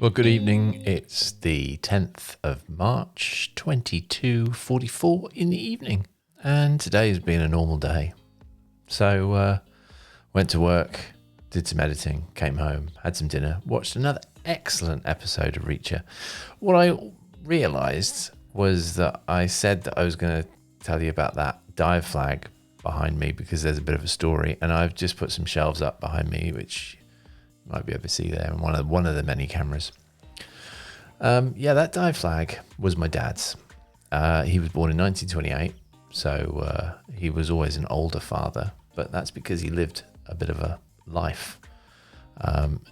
Well, good evening. It's the 10th of March, 22:44 in the evening. And today has been a normal day. So, went to work, did some editing, came home, had some dinner, watched another excellent episode of Reacher. What I realised was that I said that I was going to tell you about that dive flag behind me because there's a bit of a story, and I've just put some shelves up behind me, which you might be able to see there in one of the many cameras. That dive flag was my dad's. He was born in 1928, so he was always an older father, but that's because he lived a bit of a life.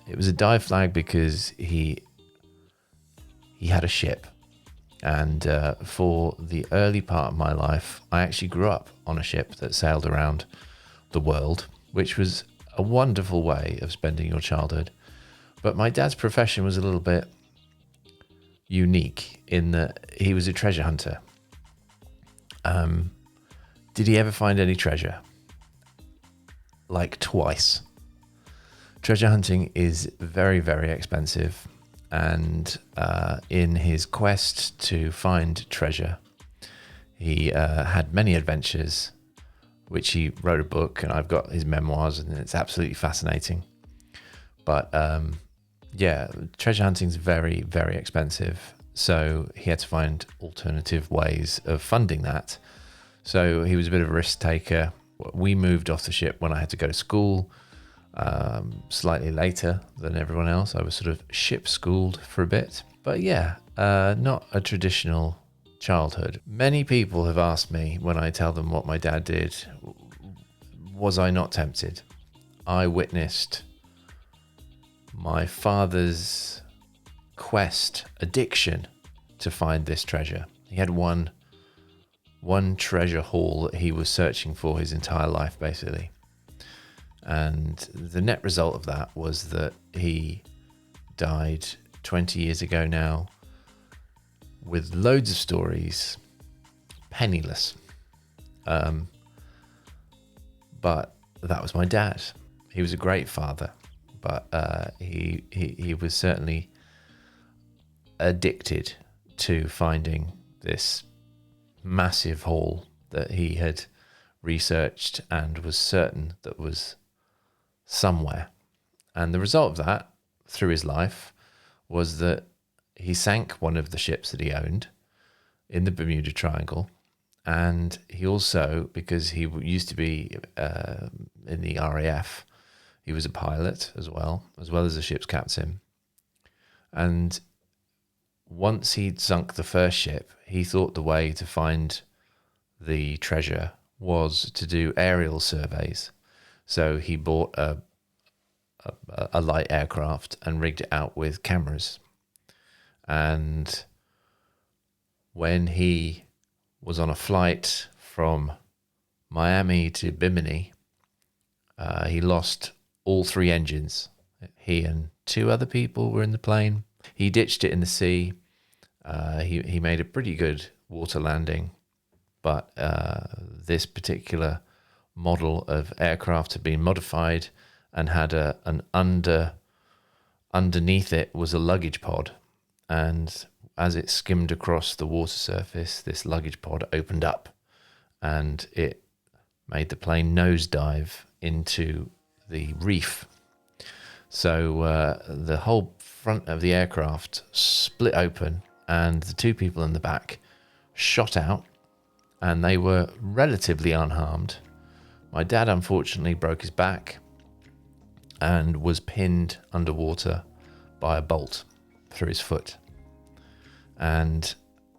It was a dive flag because he had a ship, and for the early part of my life, I actually grew up on a ship that sailed around the world, which was a wonderful way of spending your childhood. But my dad's profession was a little bit unique in that he was a treasure hunter. Did he ever find any treasure? Like twice. Treasure hunting is very, very expensive, and in his quest to find treasure, he had many adventures, which he wrote a book, and I've got his memoirs, and it's absolutely fascinating. But treasure hunting is very, very expensive. So he had to find alternative ways of funding that. So he was a bit of a risk taker. We moved off the ship when I had to go to school, slightly later than everyone else. I was sort of ship schooled for a bit. But not a traditional childhood. Many people have asked me when I tell them what my dad did, was I not tempted? I witnessed my father's addiction to find this treasure. He had one treasure haul that he was searching for his entire life, basically. And the net result of that was that he died 20 years ago now with loads of stories, penniless. But that was my dad. He was a great father, but he was certainly addicted to finding this massive haul that he had researched and was certain that was somewhere. And the result of that through his life was that he sank one of the ships that he owned in the Bermuda Triangle. And he also, because he used to be in the RAF, he was a pilot as well as a ship's captain. And once he'd sunk the first ship, he thought the way to find the treasure was to do aerial surveys. So he bought a light aircraft and rigged it out with cameras. And when he was on a flight from Miami to Bimini, he lost all three engines. He and two other people were in the plane. He ditched it in the sea. He made a pretty good water landing, but this particular model of aircraft had been modified and had underneath it was a luggage pod, and as it skimmed across the water surface, this luggage pod opened up, and it made the plane nosedive into the reef. So the whole front of the aircraft split open, and the two people in the back shot out, and they were relatively unharmed. My dad unfortunately broke his back and was pinned underwater by a bolt through his foot. And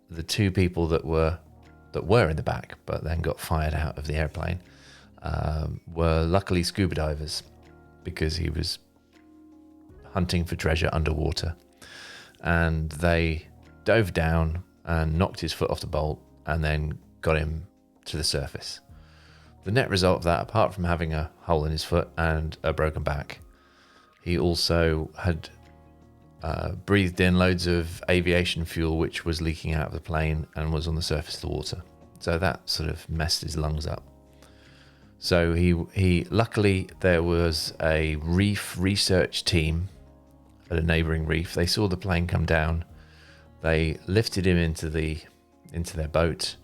the two people that were in the back but then got fired out of the airplane were luckily scuba divers, because he was hunting for treasure underwater, and they dove down and knocked his foot off the bolt and then got him to the surface. The net result of that, apart from having a hole in his foot and a broken back, he also had breathed in loads of aviation fuel which was leaking out of the plane and was on the surface of the water. So that sort of messed his lungs up. So he luckily there was a reef research team at a neighbouring reef. They saw the plane come down. They lifted him into their boat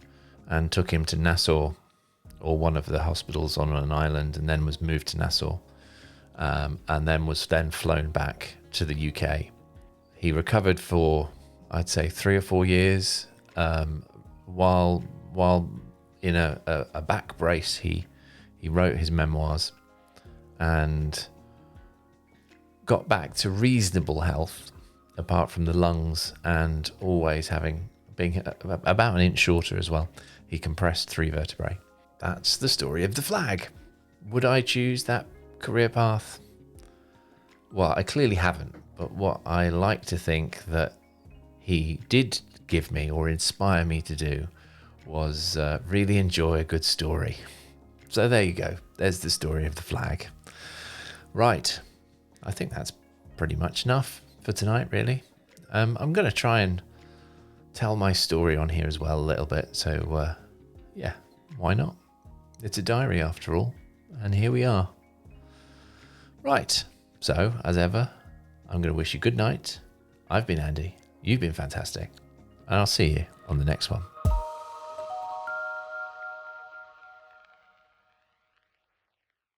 and took him to Nassau, or one of the hospitals on an island, and then was moved to Nassau, and then was flown back to the UK. He recovered for, I'd say, 3 or 4 years. While in a back brace, he wrote his memoirs and got back to reasonable health, apart from the lungs, and always being about an inch shorter as well. He compressed 3 vertebrae. That's the story of the flag. Would I choose that career path? Well, I clearly haven't, but what I like to think that he did give me or inspire me to do was really enjoy a good story. So there you go. There's the story of the flag. Right. I think that's pretty much enough for tonight, really. I'm going to try and tell my story on here as well a little bit. So, yeah, why not? It's a diary after all. And here we are. Right. So, as ever, I'm going to wish you good night. I've been Andy. You've been fantastic. And I'll see you on the next one.